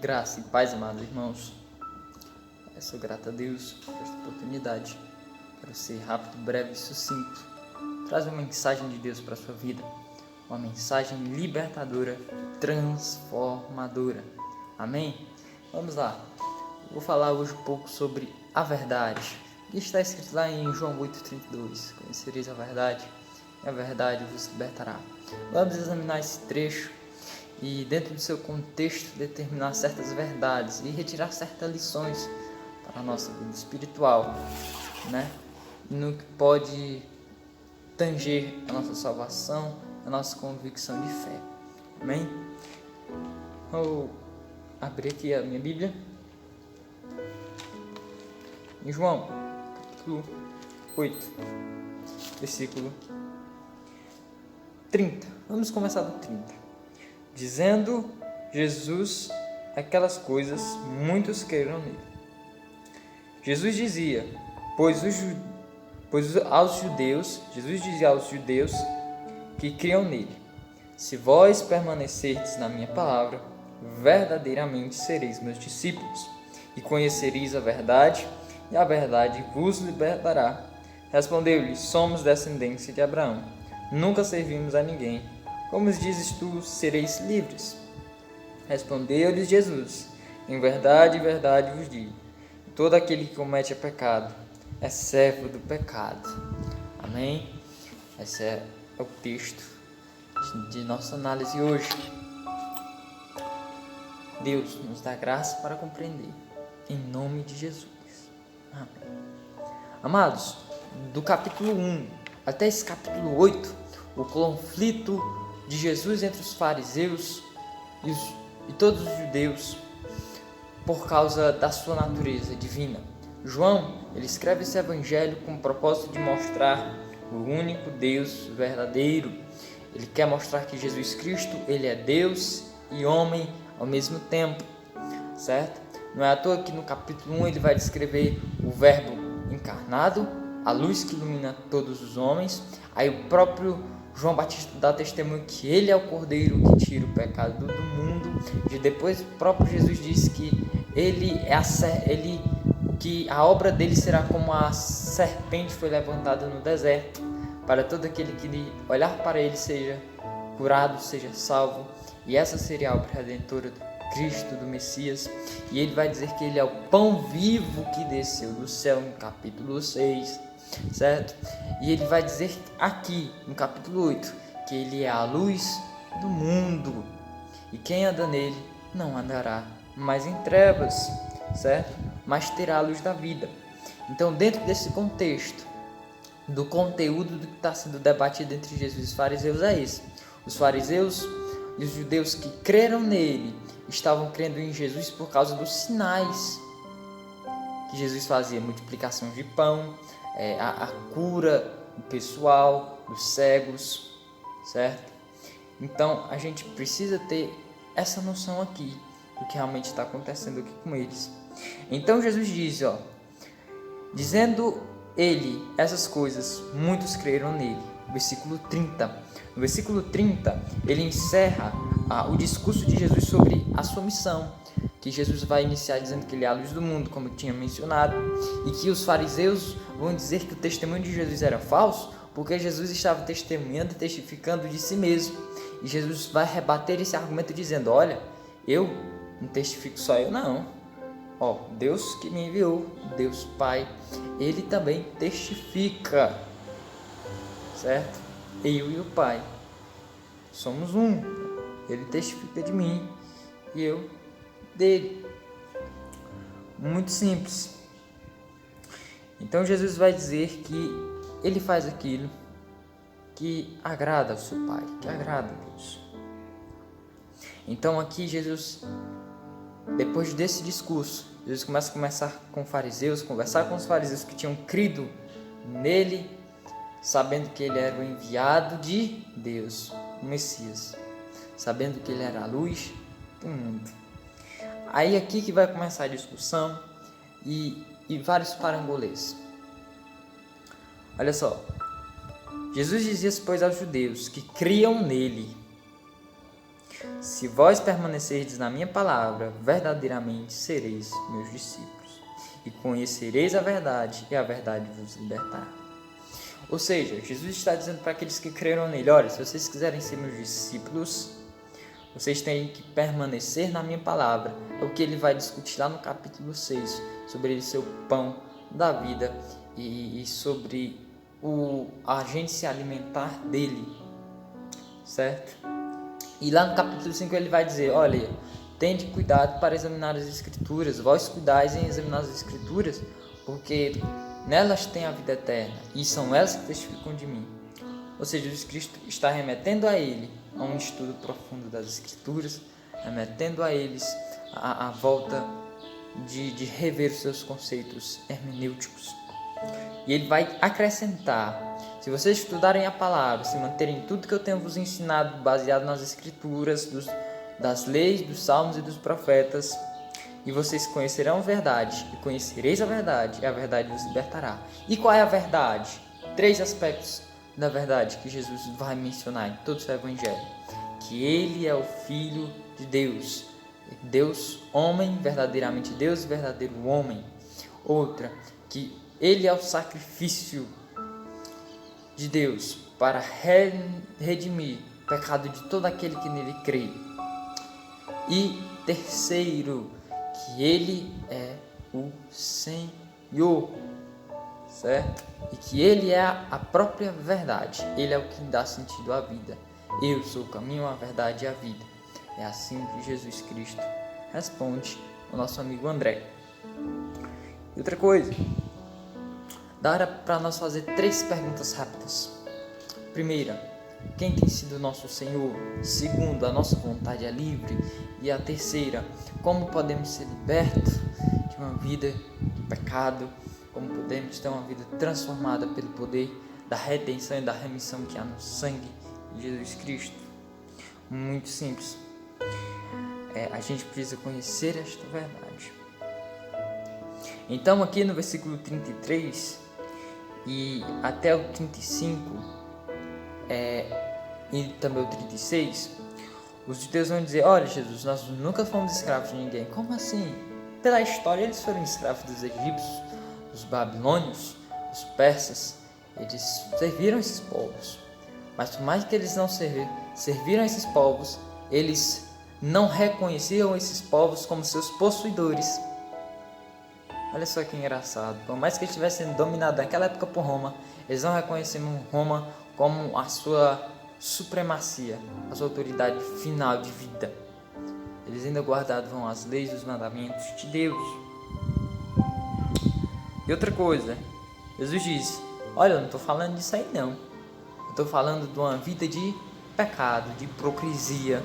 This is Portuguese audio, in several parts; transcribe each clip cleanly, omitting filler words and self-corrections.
Graça e paz, amados irmãos. Eu sou grato a Deus por esta oportunidade. Quero ser rápido, breve e sucinto. Traz uma mensagem de Deus para a sua vida. Uma mensagem libertadora, transformadora. Amém? Vamos lá. Eu vou falar hoje um pouco sobre a verdade. O que está escrito lá em João 8,32. Conhecereis a verdade, e a verdade vos libertará. Vamos examinar esse trecho e, dentro do seu contexto, determinar certas verdades e retirar certas lições para a nossa vida espiritual, né? No que pode tanger a nossa salvação, a nossa convicção de fé. Amém? Vou abrir aqui a minha Bíblia. Em João, capítulo 8, versículo 30. Vamos começar do 30. Dizendo Jesus aquelas coisas, muitos creram nele. Jesus dizia, Jesus dizia aos judeus que criam nele: se vós permanecerdes na minha palavra, verdadeiramente sereis meus discípulos, e conhecereis a verdade, e a verdade vos libertará. Respondeu-lhe: somos descendência de Abraão, nunca servimos a ninguém. Como dizes tu, sereis livres? Respondeu-lhes Jesus: em verdade, verdade vos digo, todo aquele que comete pecado é servo do pecado. Amém? Esse é o texto de nossa análise hoje. Deus nos dá graça para compreender, em nome de Jesus. Amém. Amados, do capítulo 1 até esse capítulo 8, o conflito de Jesus entre os fariseus e todos os judeus por causa da sua natureza divina. João, ele escreve esse evangelho com o propósito de mostrar o único Deus verdadeiro. Ele quer mostrar que Jesus Cristo, ele é Deus e homem ao mesmo tempo, certo? Não é à toa que no capítulo 1 ele vai descrever o verbo encarnado, a luz que ilumina todos os homens. Aí o próprio João Batista dá testemunho que ele é o Cordeiro que tira o pecado do mundo. E depois o próprio Jesus diz que que a obra dele será como a serpente foi levantada no deserto, para todo aquele que olhar para ele seja curado, seja salvo. E essa seria a obra redentora do Cristo, do Messias. E ele vai dizer que ele é o pão vivo que desceu do céu no capítulo 6, certo? E ele vai dizer aqui no capítulo 8 que ele é a luz do mundo, e quem anda nele não andará mais em trevas, certo? Mas terá a luz da vida. Então, dentro desse contexto, do conteúdo do que está sendo debatido entre Jesus e os fariseus é esse. Os fariseus e os judeus que creram nele estavam crendo em Jesus por causa dos sinais que Jesus fazia, multiplicação de pão, a cura do pessoal, dos cegos, certo? Então a gente precisa ter essa noção aqui do que realmente está acontecendo aqui com eles. Então Jesus diz, dizendo ele essas coisas, muitos creram nele. Versículo 30. No versículo 30, ele encerra o discurso de Jesus sobre a sua missão, que Jesus vai iniciar dizendo que ele é a luz do mundo, como eu tinha mencionado, e que os fariseus vão dizer que o testemunho de Jesus era falso, porque Jesus estava testemunhando e testificando de si mesmo. E Jesus vai rebater esse argumento dizendo: olha, eu não testifico só eu não. Deus que me enviou, Deus Pai, ele também testifica, certo? Eu e o Pai somos um. Ele testifica de mim e eu dele. Muito simples. Então Jesus vai dizer que ele faz aquilo que agrada ao seu Pai, que agrada a Deus. Então aqui Jesus, depois desse discurso, Jesus começa a conversar com os fariseus que tinham crido nele, sabendo que ele era o enviado de Deus, o Messias, sabendo que ele era a luz do mundo. Aí aqui que vai começar a discussão e vários parangolês. Olha só, Jesus dizia, pois, aos judeus que criam nele: Se vós permanecerdes na minha palavra, verdadeiramente sereis meus discípulos, e conhecereis a verdade, e a verdade vos libertará. Ou seja, Jesus está dizendo para aqueles que creram nele: olha, se vocês quiserem ser meus discípulos, vocês têm que permanecer na minha palavra. É o que ele vai discutir lá no capítulo 6, sobre ele ser o pão da vida e sobre a gente se alimentar dele, certo? E lá no capítulo 5 ele vai dizer: olha, tende cuidado para examinar as escrituras, vós cuidais em examinar as escrituras, porque nelas tem a vida eterna, e são elas que testificam de mim. Ou seja, Jesus Cristo está remetendo a ele a um estudo profundo das escrituras, remetendo a eles a volta de rever os seus conceitos hermenêuticos. E ele vai acrescentar: se vocês estudarem a palavra, se manterem tudo que eu tenho vos ensinado, baseado nas escrituras, das leis, dos salmos e dos profetas, e vocês conhecerão a verdade, e conhecereis a verdade, e a verdade vos libertará. E qual é a verdade? 3 aspectos da verdade que Jesus vai mencionar em todo o seu evangelho: que ele é o Filho de Deus, Deus homem, verdadeiramente Deus, verdadeiro homem. Outra, que ele é o sacrifício de Deus para redimir o pecado de todo aquele que nele crê. E terceiro, que ele é o Senhor, certo? E que ele é a própria verdade. Ele é o que dá sentido à vida. Eu sou o caminho, a verdade e a vida. É assim que Jesus Cristo responde ao nosso amigo André. E outra coisa, dá para nós fazer 3 perguntas rápidas. Primeira, quem tem sido nosso Senhor? Segunda, a nossa vontade é livre? E a terceira, como podemos ser libertos de uma vida de pecado? Como podemos ter uma vida transformada pelo poder da redenção e da remissão que há no sangue de Jesus Cristo? Muito simples. A gente precisa conhecer esta verdade. Então, aqui no versículo 33 e até o 35 e também o 36, os judeus vão dizer: olha, Jesus, nós nunca fomos escravos de ninguém. Como assim? Pela história, eles foram escravos dos egípcios, dos babilônios, dos persas. Eles serviram esses povos. Mas por mais que eles não serviram esses povos, eles não reconheciam esses povos como seus possuidores. Olha só que engraçado. Por mais que eles tivessem dominado naquela época por Roma, eles não reconheciam Roma como a sua supremacia, a sua autoridade final de vida. Eles ainda guardavam as leis e os mandamentos de Deus. E outra coisa, Jesus disse: olha, eu não estou falando disso aí não. Eu estou falando de uma vida de pecado, de hipocrisia,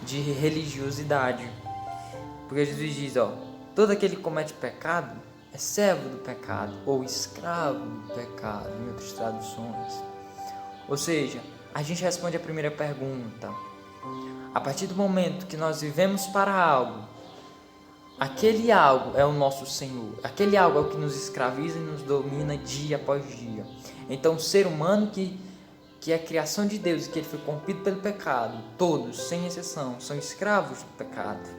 de religiosidade. Porque Jesus diz: todo aquele que comete pecado é servo do pecado, ou escravo do pecado, em outras traduções. Ou seja, a gente responde a primeira pergunta: a partir do momento que nós vivemos para algo, aquele algo é o nosso Senhor, aquele algo é o que nos escraviza e nos domina dia após dia. Então, o ser humano que é a criação de Deus e que ele foi corrompido pelo pecado, todos, sem exceção, são escravos do pecado.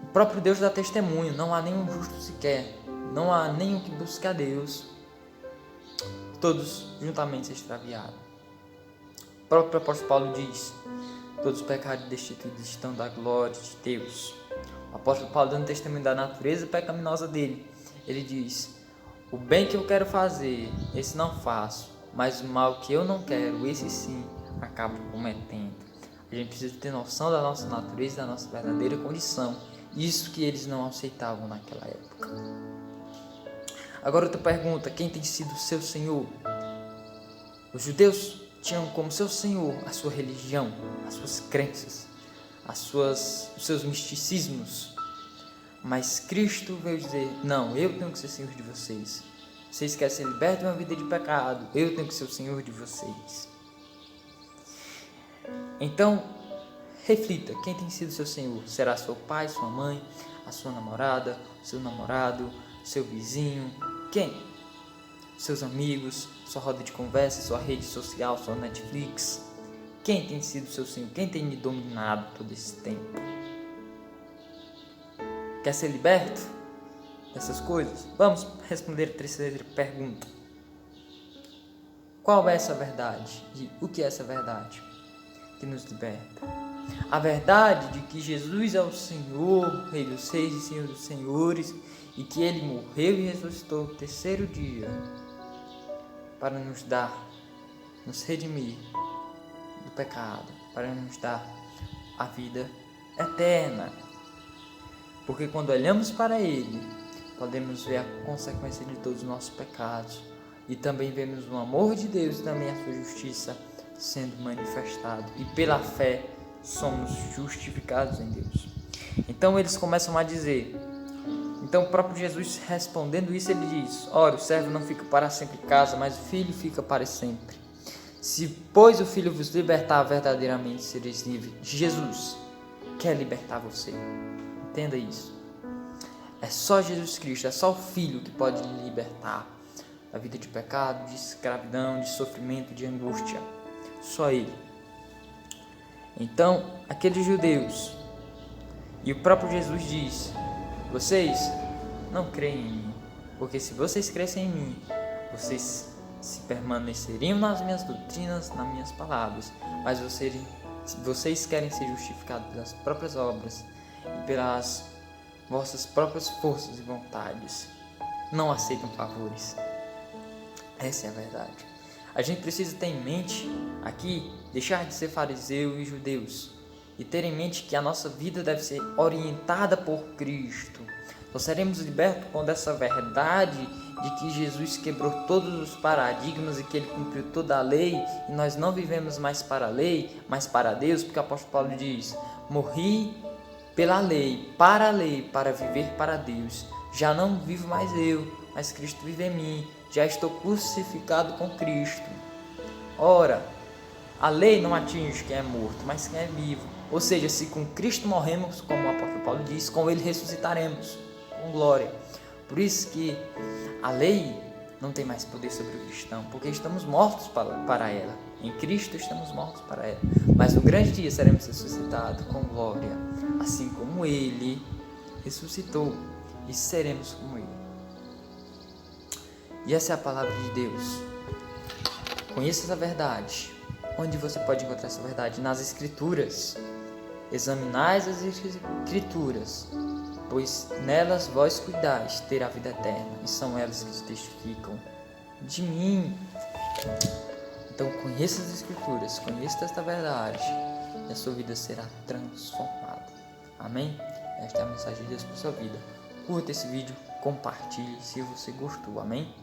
O próprio Deus dá testemunho: não há nenhum justo sequer, não há nenhum que busque a Deus, todos juntamente se extraviaram. O próprio apóstolo Paulo diz: todos os pecados destituídos estão da glória de Deus. O apóstolo Paulo, dando testemunho da natureza pecaminosa dele, ele diz: o bem que eu quero fazer, esse não faço, mas o mal que eu não quero, esse sim, acabo cometendo. A gente precisa ter noção da nossa natureza, da nossa verdadeira condição. Isso que eles não aceitavam naquela época. Agora outra pergunta: quem tem sido o seu Senhor? Os judeus tinham como seu Senhor a sua religião, as suas crenças, os seus misticismos. Mas Cristo veio dizer: não, eu tenho que ser Senhor de vocês. Vocês querem ser libertos de uma vida de pecado, eu tenho que ser o Senhor de vocês. Então, reflita: quem tem sido seu Senhor? Será seu pai, sua mãe, a sua namorada, seu namorado, seu vizinho? Quem? Seus amigos, sua roda de conversa, sua rede social, sua Netflix? Quem tem sido seu Senhor? Quem tem me dominado todo esse tempo? Quer ser liberto dessas coisas? Vamos responder a terceira pergunta. Qual é essa verdade? E o que é essa verdade que nos liberta? A verdade de que Jesus é o Senhor, Rei dos Reis e Senhor dos Senhores, e que Ele morreu e ressuscitou no terceiro dia para nos redimir do pecado, para nos dar a vida eterna. Porque quando olhamos para Ele, podemos ver a consequência de todos os nossos pecados e também vemos o amor de Deus e também a sua justiça sendo manifestado, e pela fé somos justificados em Deus. Então eles começam a dizer, então o próprio Jesus respondendo isso, ele diz: ora, o servo não fica para sempre em casa, mas o filho fica para sempre. Se pois o filho vos libertar, verdadeiramente sereis livres. Jesus quer libertar você. Entenda isso. É só Jesus Cristo, é só o Filho que pode lhe libertar da vida de pecado, de escravidão, de sofrimento, de angústia. Só Ele. Então, aqueles judeus, e o próprio Jesus diz: vocês não creem em mim, porque se vocês crescem em mim, vocês se permaneceriam nas minhas doutrinas, nas minhas palavras, mas vocês querem ser justificados pelas próprias obras e pelas vossas próprias forças e vontades. Não aceitam favores. Essa é a verdade. A gente precisa ter em mente aqui, deixar de ser fariseu e judeus e ter em mente que a nossa vida deve ser orientada por Cristo. Nós seremos libertos quando essa verdade de que Jesus quebrou todos os paradigmas e que Ele cumpriu toda a lei, e nós não vivemos mais para a lei, mas para Deus, porque o apóstolo Paulo diz: morri pela lei, para viver para Deus. Já não vivo mais eu, mas Cristo vive em mim. Já estou crucificado com Cristo. Ora, a lei não atinge quem é morto, mas quem é vivo. Ou seja, se com Cristo morremos, como o apóstolo Paulo diz, com Ele ressuscitaremos, com glória. Por isso que a lei não tem mais poder sobre o cristão, porque estamos mortos para ela. Em Cristo estamos mortos para ela. Mas no grande dia seremos ressuscitados com glória, assim como Ele ressuscitou, e seremos como Ele. E essa é a palavra de Deus. Conheça essa verdade. Onde você pode encontrar essa verdade? Nas Escrituras. Examinais as Escrituras, pois nelas vós cuidais ter a vida eterna, e são elas que testificam de mim. Então conheça as Escrituras, conheça esta verdade, e a sua vida será transformada. Amém? Esta é a mensagem de Deus para a sua vida. Curta esse vídeo, compartilhe se você gostou. Amém?